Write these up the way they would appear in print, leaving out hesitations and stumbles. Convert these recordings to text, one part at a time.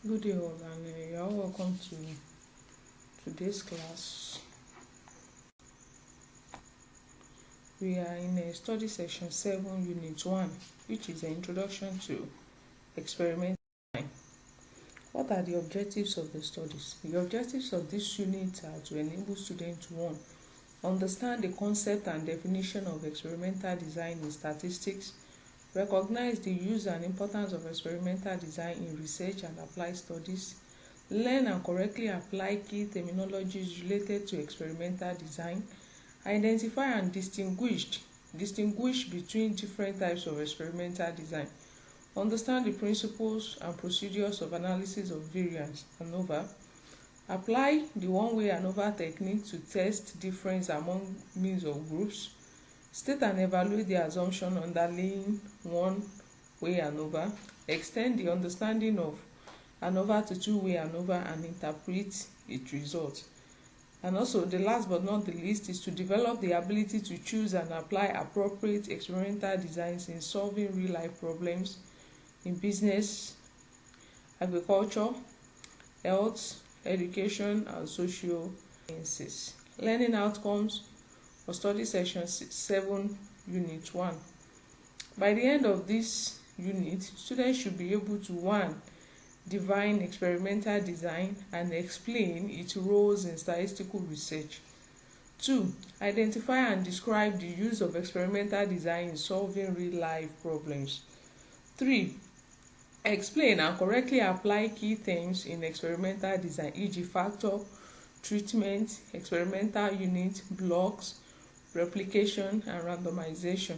Good day all, and you are welcome to today's class. We are in a study section 7, unit 1, which is an introduction to experimental design. What are the objectives of the studies? The objectives of this unit are to enable students to 1. Understand the concept and definition of experimental design in statistics, recognize the use and importance of experimental design in research and applied studies, learn and correctly apply key terminologies related to experimental design, identify and distinguish between different types of experimental design, understand the principles and procedures of analysis of variance ANOVA, apply the one-way ANOVA technique to test difference among means of groups, state and evaluate the assumption underlying one-way ANOVA, extend the understanding of ANOVA to two-way ANOVA and interpret its results. And also, the last but not the least is to develop the ability to choose and apply appropriate experimental designs in solving real-life problems in business, agriculture, health, education, and social sciences. Learning outcomes for study section 7, unit 1. By the end of this unit, students should be able to 1. Define experimental design and explain its roles in statistical research. 2. Identify and describe the use of experimental design in solving real-life problems. 3. Explain and correctly apply key terms in experimental design, e.g. factor, treatment, experimental unit, blocks, replication, and randomization.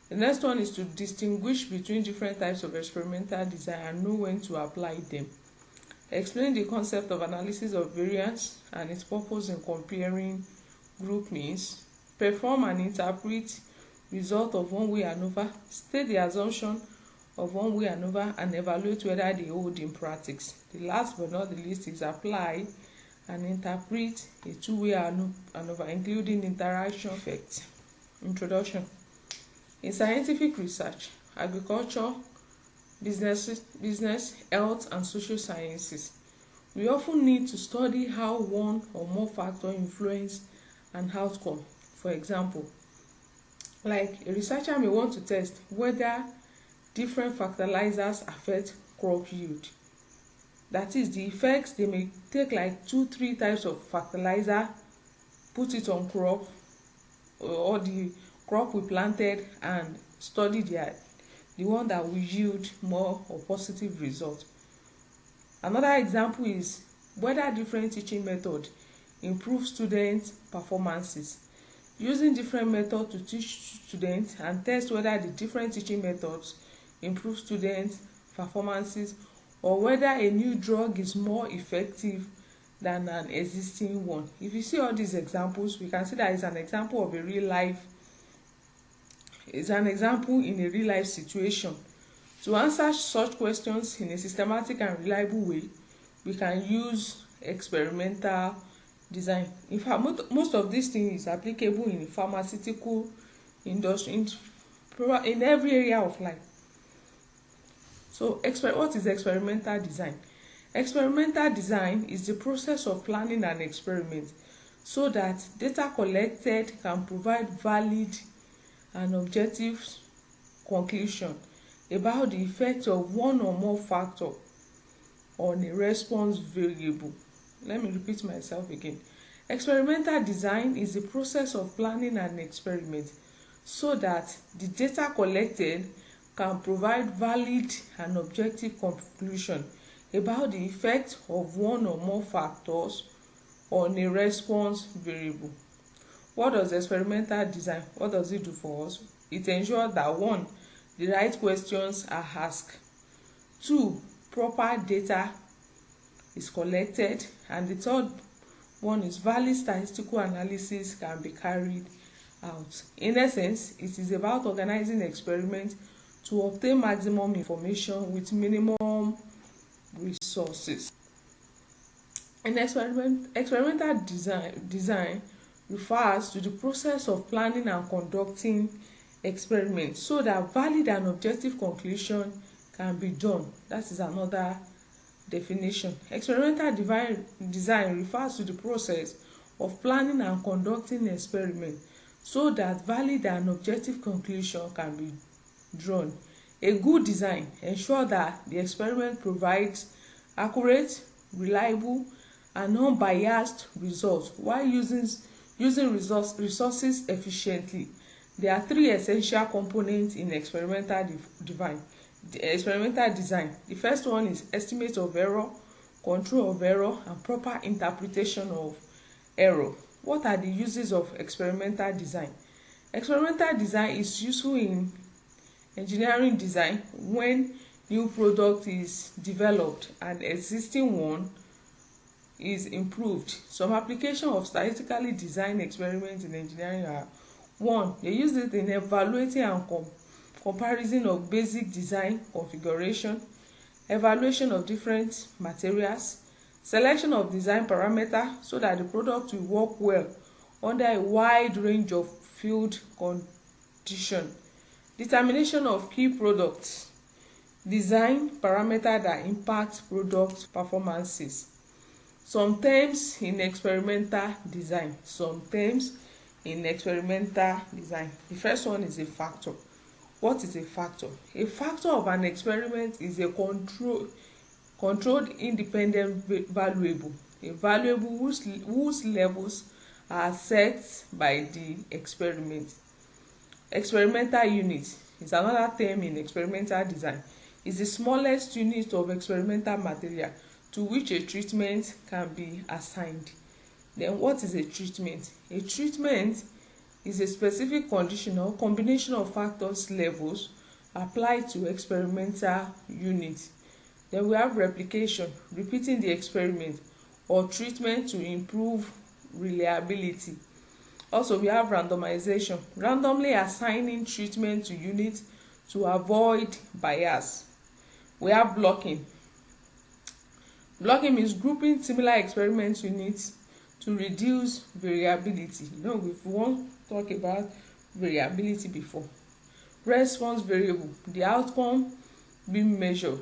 The next one is to distinguish between different types of experimental design and know when to apply them. Explain the concept of analysis of variance and its purpose in comparing group means. Perform and interpret result of one-way ANOVA. State the assumption of one-way ANOVA and evaluate whether they hold in practice. The last but not the least is apply and interpret a two-way ANOVA, including interaction effects. Introduction. In scientific research, agriculture, business, health, and social sciences, we often need to study how one or more factors influence an outcome. For example, like a researcher may want to test whether different fertilizers affect crop yield. That is, the effects, they may take like 2-3 types of fertilizer, put it on crop or the crop we planted, and study the one that will yield more or positive result. Another example is whether different teaching methods improve students' performances. Using different methods to teach students and test whether the different teaching methods improve students' performances, or whether a new drug is more effective than an existing one. If you see all these examples, we can see that it's an example of a real life. It's an example in a real life situation. To answer such questions in a systematic and reliable way, we can use experimental design. In fact, most of these things is applicable in the pharmaceutical industry, in every area of life. So, what is experimental design? Experimental design is the process of planning an experiment so that data collected can provide valid and objective conclusion about the effect of one or more factor on a response variable. Let me repeat myself again. Experimental design is the process of planning an experiment so that the data collected can provide valid and objective conclusion about the effect of one or more factors on a response variable. What does experimental design, what does it do for us? It ensures that 1. The right questions are asked. 2. Proper data is collected. And the third one is valid statistical analysis can be carried out. In essence, it is about organizing experiments to obtain maximum information with minimum resources. In experimental design refers to the process of planning and conducting experiments so that valid and objective conclusion can be done. That is another Definition: experimental design refers to the process of planning and conducting experiments so that valid and objective conclusion can be drawn. A good design ensures that the experiment provides accurate, reliable, and unbiased results while using resources efficiently. There are three essential components in experimental design. The first one is estimate of error, control of error, and proper interpretation of error. What are the uses of experimental design? Experimental design is useful in engineering design when new product is developed and existing one is improved. Some application of statistically designed experiments in engineering are: one, they use it in evaluating and comparison of basic design configuration, evaluation of different materials, selection of design parameters so that the product will work well under a wide range of field conditions, determination of key products, design parameters that impact product performances. Some terms in experimental design. The first one is a factor. What is a factor? A factor of an experiment is a controlled independent variable, a variable whose levels are set by the experiment. Experimental unit is another term in experimental design. It's the smallest unit of experimental material to which a treatment can be assigned. Then what is a treatment? A treatment is a specific condition or combination of factors levels applied to experimental unit. Then we have replication, repeating the experiment or treatment to improve reliability. Also we have randomization, randomly assigning treatment to units to avoid bias. We have blocking. Blocking means grouping similar experiment units to reduce variability. We've talked about variability before. Response variable, the outcome being measured,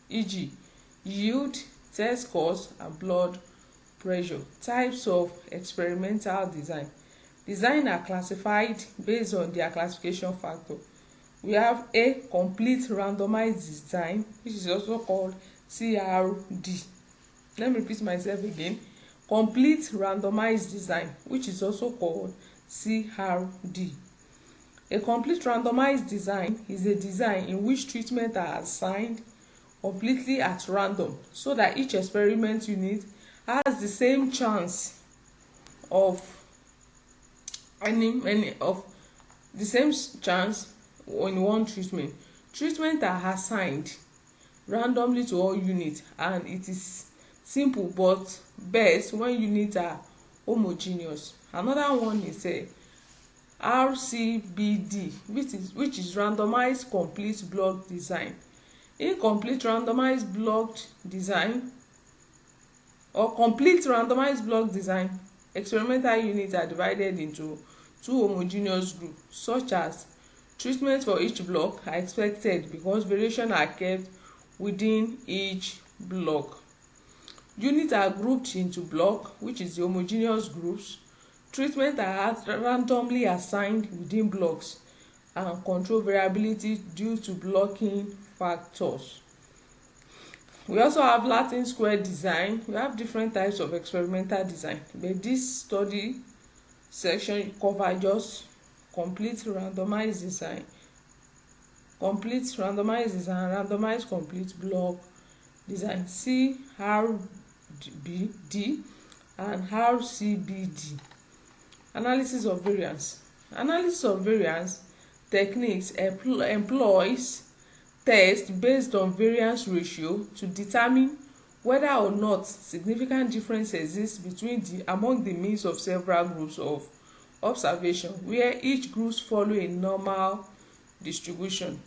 e.g. yield, test scores, and blood pressure. Types of experimental design. Design are classified based on their classification factor. We have a complete randomized design, which is also called CRD. Let me repeat myself again. Complete randomized design, which is also called CRD. A complete randomized design is a design in which treatments are assigned completely at random so that each experiment unit has the same chance of in one treatment. Treatments are assigned randomly to all units, and it is simple but best when units are homogeneous. Another one is a RCBD, which is randomized complete block design. Incomplete randomized block design or complete randomized block design, experimental units are divided into two homogeneous groups, such as treatments for each block are expected because variations are kept within each block. Units are grouped into block, which is the homogeneous groups. Treatments are randomly assigned within blocks and control variability due to blocking factors. We also have Latin square design. We have different types of experimental design, but this study section covers just complete randomized design, randomized complete block design, CRBD and RCBD. Analysis of variance techniques employs tests based on variance ratio to determine whether or not significant difference exists among the means of several groups of observation, where each group follow a normal distribution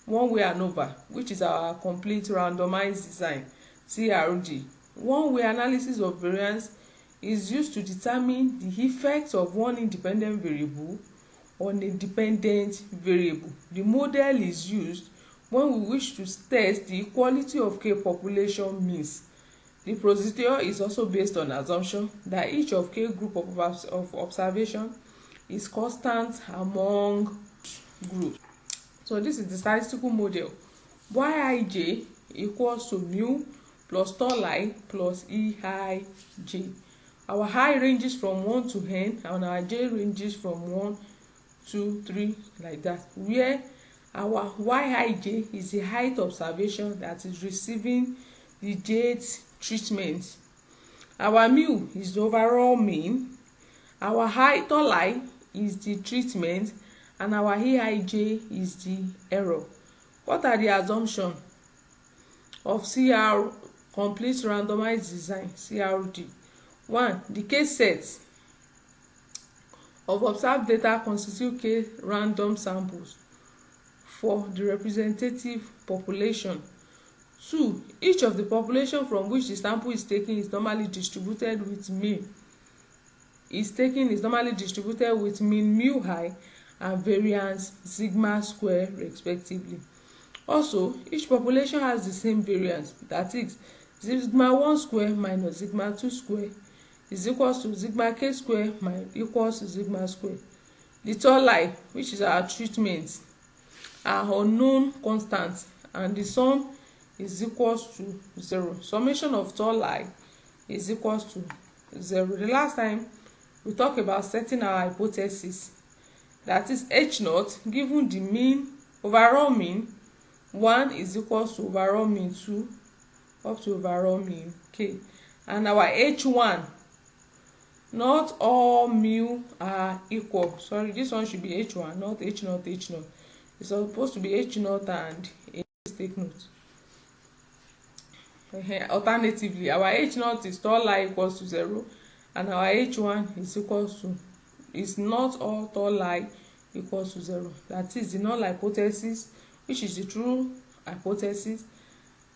one way and over, which is our complete randomized design, CRD. One way analysis of variance is used to determine the effect of one independent variable on a dependent variable. The model is used when we wish to test the equality of K population means. The procedure is also based on assumption that each of K group of observation is constant among groups. So this is the statistical model. Yij equals to mu plus tall I plus Eij. Our I ranges from 1 to n and our j ranges from 1, 2, 3 like that, where our Yij is the height observation that is receiving the jth treatment. Our mu is the overall mean. Our tall I is the treatment, and our Eij is the error. What are the assumptions of CR complete randomized design, CRD? 1. The case set of observed data constitute K random samples for the representative population. 2. Each of the population from which the sample is taken is normally distributed with mean mu I and variance sigma square respectively. Also, each population has the same variance, that is sigma 1 square minus sigma 2 square is equals to sigma k square equals to sigma square. The tall I, which is our treatment, are unknown constants, and the sum is equals to 0. Summation of tall I is equals to 0. The last time we talked about setting our hypothesis, that is H naught given the mean, overall mean 1 is equals to overall mean 2 up to overall mean k, and our H1, not all mu are equal. Sorry, this one should be H1, not H naught. It's supposed to be H naught and take note. Alternatively, our H naught is tall I equals to 0, and our H1 is not all tall I equals to 0. That is the null hypothesis, which is the true hypothesis,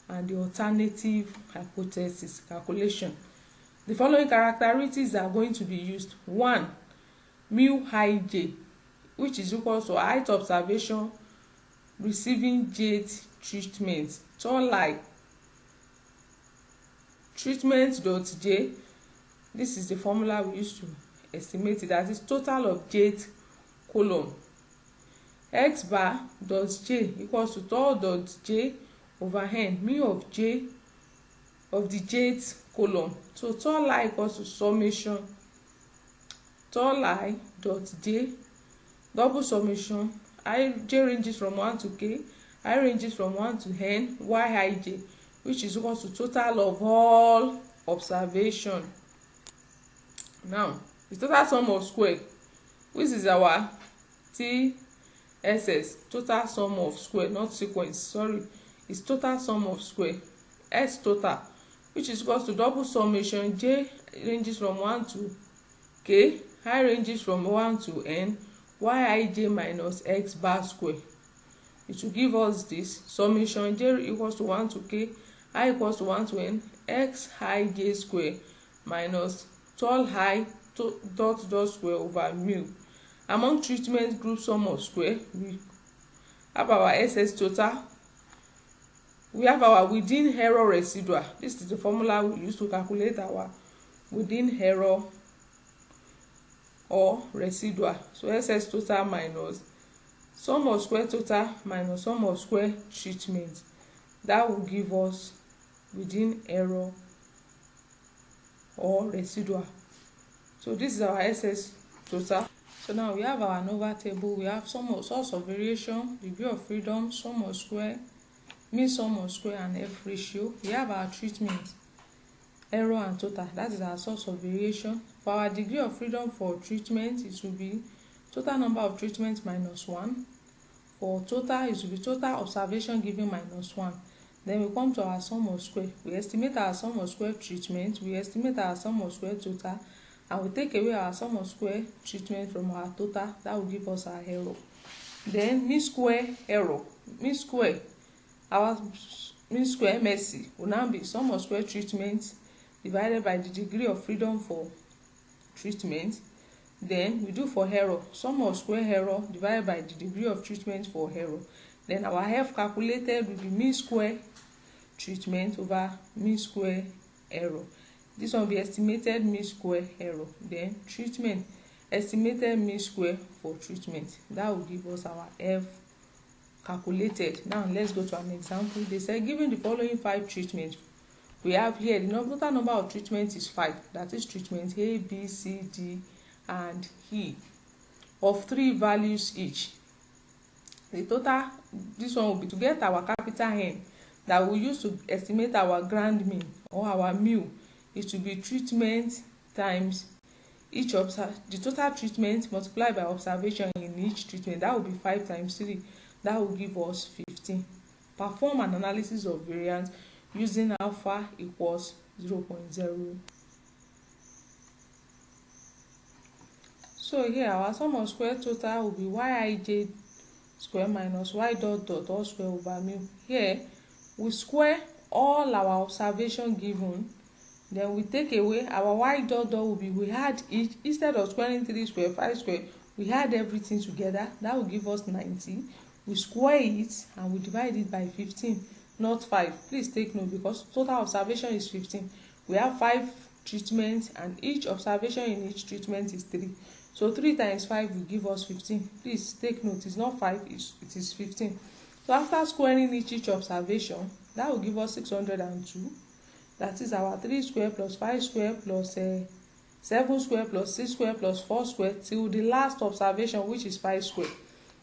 and the alternative hypothesis calculation. The following characteristics are going to be used. 1. Mu Ij, which is equal to height observation receiving jth treatment. Tall I treatment dot j, this is the formula we use to estimate it, that is total of jth column. X bar dot j equals to tall dot j over n, mu of j of the jth column. So tall I equals to summation tall I dot j double summation j ranges from 1 to k, I ranges from 1 to n, Yij, which is equal to total of all observation. Now the total sum of square, which is our TSS, total sum of square, not sequence, sorry, is total sum of square, S total, which is equal to double summation j ranges from 1 to k, I ranges from 1 to n, Yij minus x bar square. It will give us this summation j equals to 1 to k, I equals to 1 to n, x Ij square minus tall I dot square over mu. Among treatment group sum of square, we have our SS total, we have our within error residual. This is the formula we use to calculate our within error or residual. So SS total minus sum of square total minus sum of square treatment. That will give us within error or residual. So this is our SS total. So now we have our ANOVA table. We have source of variation, degree of freedom, sum of square, mean sum of square, and F ratio. We have our treatment, error and total. That is our source of variation. For our degree of freedom for treatment, it will be total number of treatments minus 1. For total, it will be total observation given minus 1. Then we come to our sum of square. We estimate our sum of square treatment, we estimate our sum of square total, and we take away our sum of square treatment from our total. That will give us our error. Then mean square error, our mean square MSC will now be sum of square treatment divided by the degree of freedom for treatment. Then we do for error, sum of square error divided by the degree of treatment for error. Then our F calculated will be mean square treatment over mean square error. This one will be estimated mean square error. Then treatment, estimated mean square for treatment. That will give us our F calculated. Now let's go to an example. They say given the following 5 treatments, we have here the total number of treatments is 5. That is treatment A, B, C, D, and E of 3 values each. The total, this one will be to get our capital N that we use to estimate our grand mean or our mu. It will be treatment times each the total treatment multiplied by observation in each treatment. That will be 5 times 3. That will give us 15. Perform an analysis of variance using alpha equals 0.0. So here our sum of square total will be yij square minus y dot dot all square over mu. Here we square all our observation given, then we take away our y dot dot will be we had each, instead of squaring 3 square 5 square, we had everything together. That will give us 90. We square it and we divide it by 15, not 5. Please take note, because total observation is 15. We have 5 treatments and each observation in each treatment is 3. So 3 times 5 will give us 15. Please take note, it's not 5, it is 15. So after squaring each observation, that will give us 602. That is our 3 square plus 5 square plus 7 square plus 6 square plus 4 square till the last observation, which is 5 square,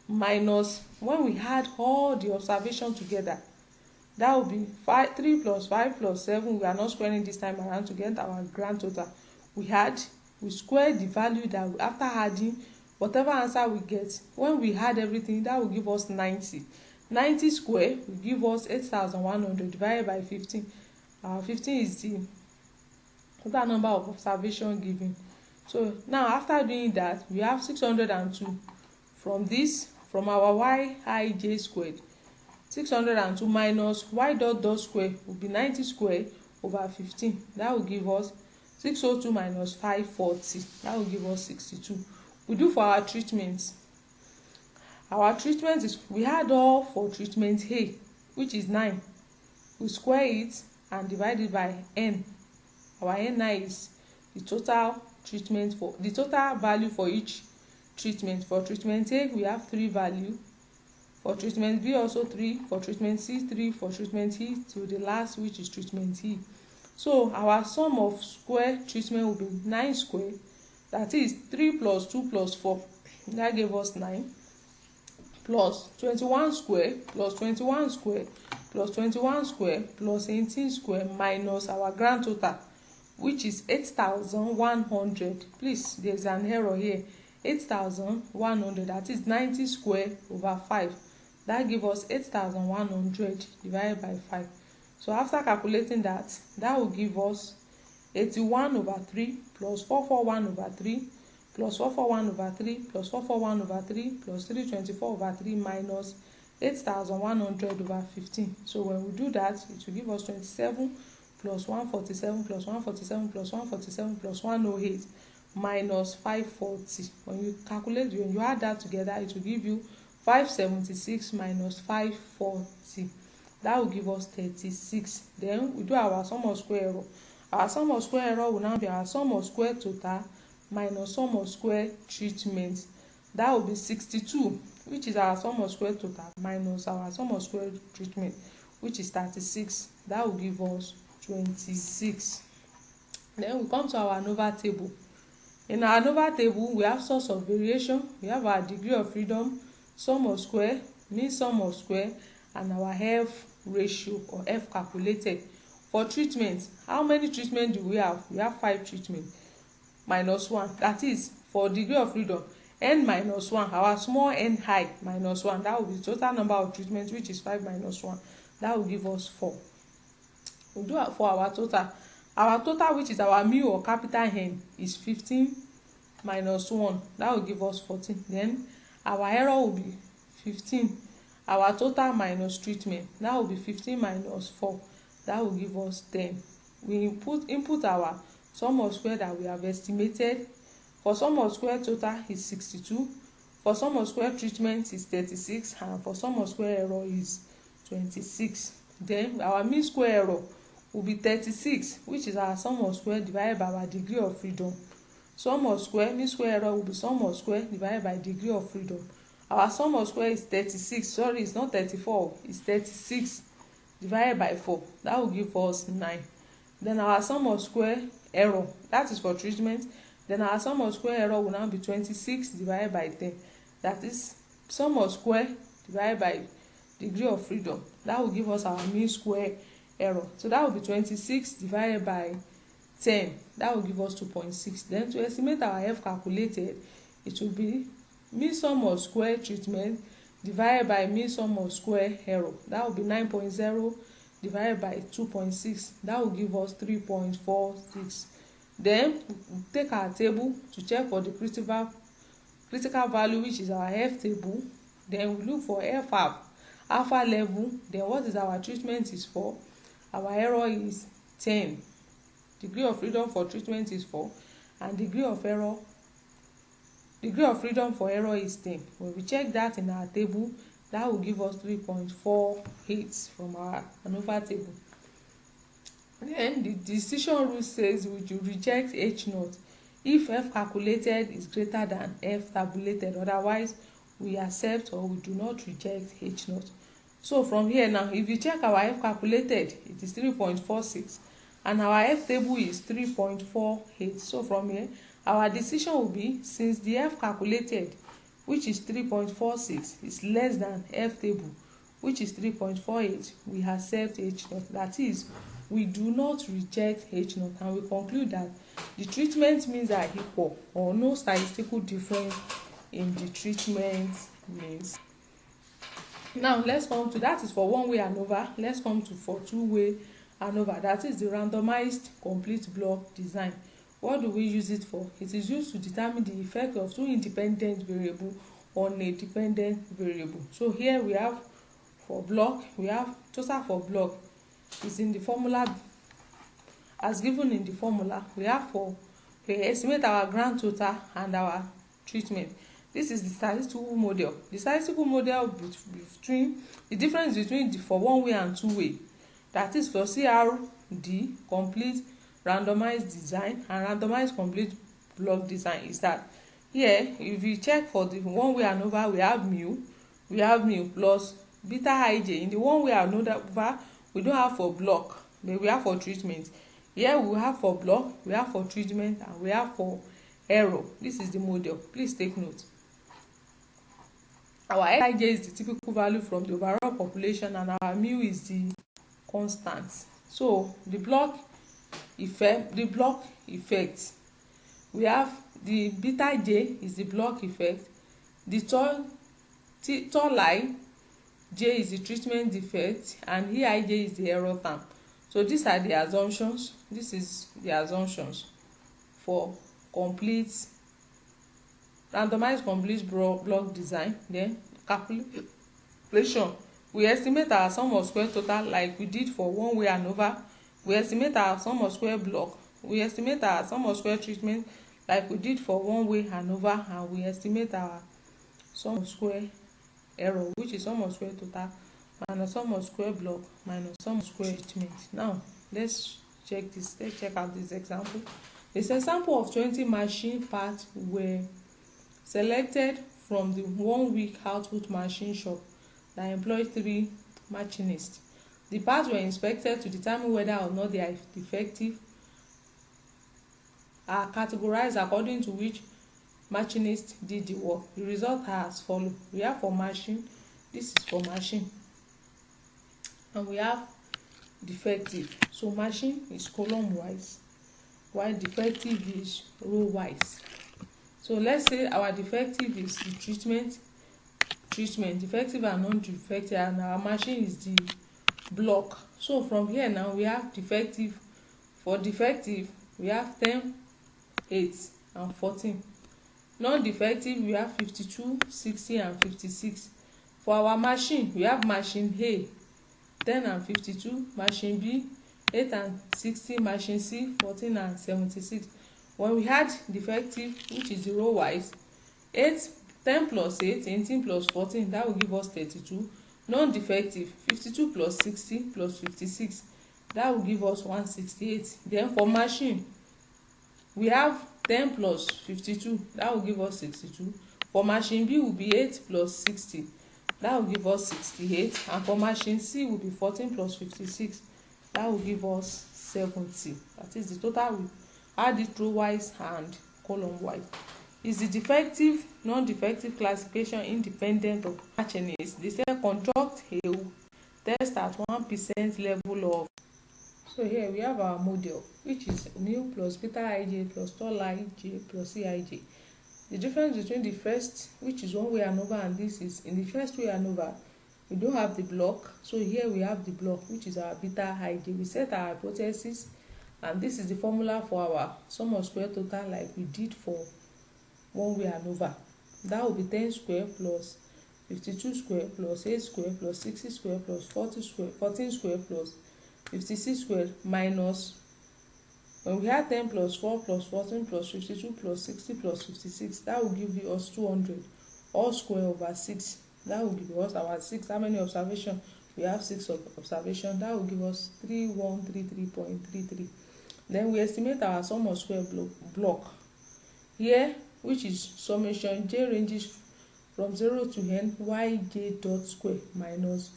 minus when we had all the observation together. That will be 3 plus 5 plus 7. We are not squaring this time around to get our grand total. We square the value that after adding whatever answer we get, when we add everything, that will give us 90. 90 square will give us 8,100 divided by 15. 15 is the total number of observation given. So now after doing that, we have 602 from our yij squared. 602 minus y dot dot square will be 90 square over 15. That will give us 602 minus 540. That will give us 62. We do for our treatments. Our treatment is, we had all for treatment A, which is 9. We square it and divide it by n. Our n is the total treatment for the total value for each treatment. For treatment A, we have 3 value. For treatment B also 3. For treatment C 3. For treatment E to the last, which is treatment E. So our sum of square treatment will be 9 square. That is 3 plus 2 plus 4. That gave us 9. Plus 21 square plus 21 square plus 21 square plus 18 square minus our grand total, which is 8,100. Please, there is an error here. 8,100. That is 90 square over 5. That gives us 8,100 divided by 5. So after calculating that, that will give us 81 over 3 plus 441 over 3 plus 441 over 3 plus 441 over 3 plus 324 over 3 minus 8,100 over 15. So when we do that, it will give us 27 plus 147 plus 147 plus 147 plus 108 minus 540. When you calculate, when you add that together, it will give you 576 minus 540. That will give us 36. Then we do our sum of square error. Our sum of square error will now be our sum of square total minus sum of square treatment. That will be 62, which is our sum of square total, minus our sum of square treatment, which is 36. That will give us 26. Then we come to our ANOVA table. In our ANOVA table, we have source of variation, we have our degree of freedom, sum of square, mean sum of square, and our F ratio or F calculated. For treatment, how many treatment do we have? We have 5 treatments minus 1. That is, for degree of freedom, n minus 1, our small n high minus 1. That will be the total number of treatments, which is 5 minus 1. That will give us 4. We'll do it for our total. Our total, which is our mu or capital N, is 15 minus 1. That will give us 14. Then our error will be 15. Our total minus treatment, that will be 15 minus 4. That will give us 10. We input our sum of square that we have estimated. For sum of square total is 62. for sum of square treatment is 36, and for sum of square error is 26. Then our mean square error will be 36, which is our sum of square divided by our degree of freedom. Sum of square, mean square error will be sum of square divided by degree of freedom. Our sum of square is 36. Sorry, it's not 34, it's 36 divided by 4. That will give us 9. Then our sum of square error, that is for treatment. Then our sum of square error will now be 26 divided by 10. That is sum of square divided by degree of freedom. That will give us our mean square error. So that will be 26 divided by 10. That will give us 2.6. Then to estimate our F calculated, it will be mean sum of square treatment divided by mean sum of square error. That will be 9.0 divided by 2.6. That will give us 3.46. Then we take our table to check for the critical value, which is our F table. Then we look for F alpha level. Then what is our treatment is 4. Our error is 10. Degree of freedom for treatment is 4, and degree of freedom for error is 10. When we check that in our table, that will give us 3.48 from our ANOVA table. Then the decision rule says we should reject H naught if F calculated is greater than F tabulated. Otherwise, we accept or we do not reject H naught. So from here now, if you check our F calculated, it is 3.46, and our F table is 3.48. So from here, our decision will be, since the F calculated, which is 3.46, is less than F table, which is 3.48, we accept H naught. That is, we do not reject H naught, and we conclude that the treatment means are equal or no statistical difference in the treatment means. Now let's come to, that is for one-way ANOVA. Let's come to for two-way ANOVA. That is the randomized complete block design. What do we use it for? It is used to determine the effect of two independent variables on a dependent variable. So here we have for block, we have total for block is in the formula as given in the formula. We have we estimate our grand total and our treatment. This is the statistical model. The statistical model between the difference between the for one way and two way. That is for CRD, complete randomized design, and randomized complete block design is that here, if you check for the one way ANOVA, we have mu plus beta ij. In the one way ANOVA, we don't have for block, but we have for treatment. Here we have for block, we have for treatment, and we have for error. This is the model. Please take note. Our Ij is the typical value from the overall population, and our mu is the constant. So the block effect, we have the beta j is the block effect, the tall line j is the treatment defect, and Eij is the error term. So these are the assumptions. This is the assumptions for complete randomized complete block design. Then calculation, we estimate our sum of square total like we did for one way ANOVA. We estimate our sum of square block. We estimate our sum of square treatment like we did for one way ANOVA, and we estimate our sum of square error, which is sum of square total minus sum of square block minus sum of square treatment. Now let's check this. Let's check out this example. It's an example of 20 machine parts were selected from the 1 week output machine shop that employed 3 machinists. The parts were inspected to determine whether or not they are defective, are categorized according to which machinist did the work. The result are as follows. We have for machine, this is for machine, and we have defective. So machine is column wise, while defective is row wise. So let's say our defective is the treatment, defective and non-defective, and our machine is the block. So from here now we have defective. For defective we have 10, 8 and 14. Non-defective we have 52, 60 and 56. For our machine we have machine A 10 and 52, machine B 8 and 60, machine C 14 and 76. When we had defective, which is the row wise, 10 10 plus 8, 18 plus 14, that will give us 32. Non-defective, 52 plus 60 plus 56, that will give us 168. Then for machine, we have 10 plus 52, that will give us 62. For machine B will be 8 plus 60, that will give us 68. And for machine C will be 14 plus 56, that will give us 70. That is the total. We add it row wise and column wise. Is the defective non-defective classification independent of matchiness? They say conduct a test at 1% level of. So here we have our model, which is mu plus beta ij plus tall ij plus cij. The difference between the first, which is one way ANOVA, and this is, in the first way ANOVA, we don't have the block. So here we have the block, which is our beta ij. We set our hypothesis, and this is the formula for our sum of square total, like we did for one way ANOVA. That will be 10 square plus 52 square plus 8 square plus 60 square plus 40 square, 14 square plus 56 square minus, when we have 10 plus 4 plus 14 plus 52 plus 60 plus 56, that will give us 200 all square over 6. That will give us our 6. How many observations? We have 6 observations. That will give us 3133.33. Then we estimate our sum of square block here, which is summation j ranges from 0 to n yj dot square minus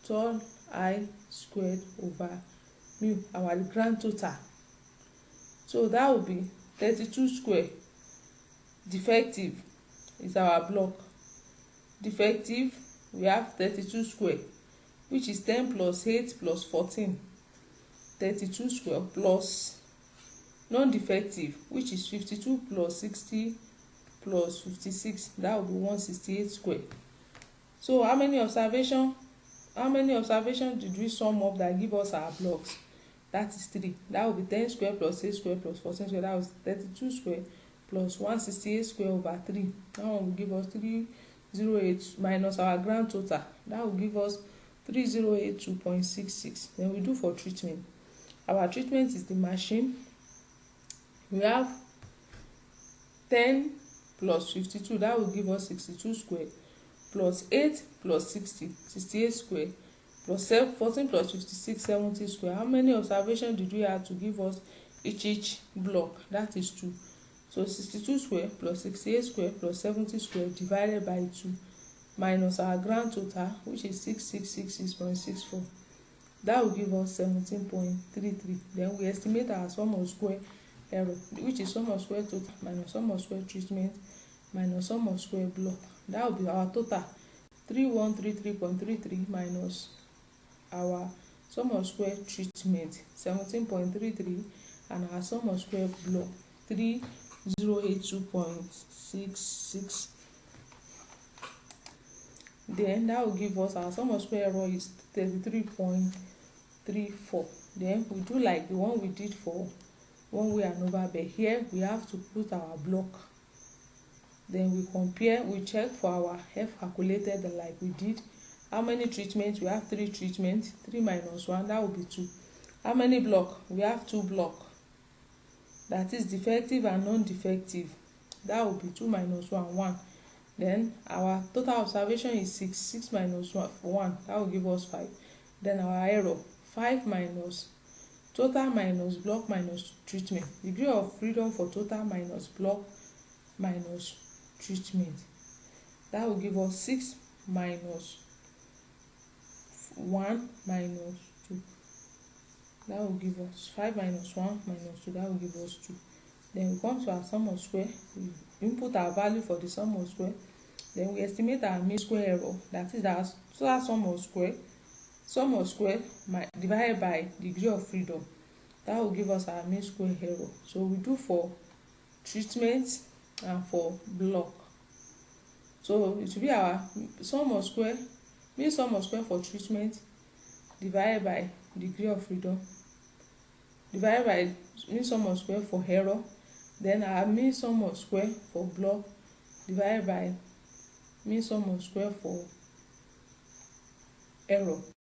tall I squared over mu, our grand total. So that will be 32 square. Defective is our block. Defective, we have 32 square, which is 10 plus 8 plus 14. 32 square plus non-defective, which is 52 plus 60 plus 56, that will be 168 square. So how many observations did we sum up that give us our blocks? That is 3. That will be 10 square plus 8 square plus 14 square. That was 32 square plus 168 square over 3. That one will give us 308 minus our grand total. That will give us 3082.66. Then we do for treatment. Our treatment is the machine. We have 10 plus 52, that will give us 62 square, plus 8 plus 60, 68 square, plus 14 plus 56, 70 square. How many observations did we have to give us each block? That is 2. So 62 square plus 68 square plus 70 square divided by 2 minus our grand total, which is 6666.64. That will give us 17.33. Then we estimate our sum of square error, which is sum of square total minus sum of square treatment minus sum of square block. That will be our total 3133.33 minus our sum of square treatment 17.33 and our sum of square block 3082.66. Then that will give us our sum of square error is 33.34. Then we do like the one we did for one way ANOVA, but here we have to put our block. Then we compare, we check for our F calculated like we did. How many treatments? We have 3 treatments. 3 minus 1, that will be 2. How many block? We have 2 block. That is defective and non-defective. That will be 2 minus 1, 1. Then our total observation is 6. 6 minus 1, that will give us 5. Then our error, 5 minus total minus block minus treatment. Degree of freedom for total minus block minus treatment. That will give us 6 minus 1 minus 2. That will give us 5 minus 1 minus 2. That will give us 2. Then we come to our sum of square. We input our value for the sum of square. Then we estimate our mean square error. That is our total sum of square. Sum of square divided by degree of freedom. That will give us our mean square error. So we do for treatment and for block. So it will be our sum of square, mean sum of square for treatment divided by degree of freedom divided by mean sum of square for error. Then our mean sum of square for block divided by mean sum of square for error.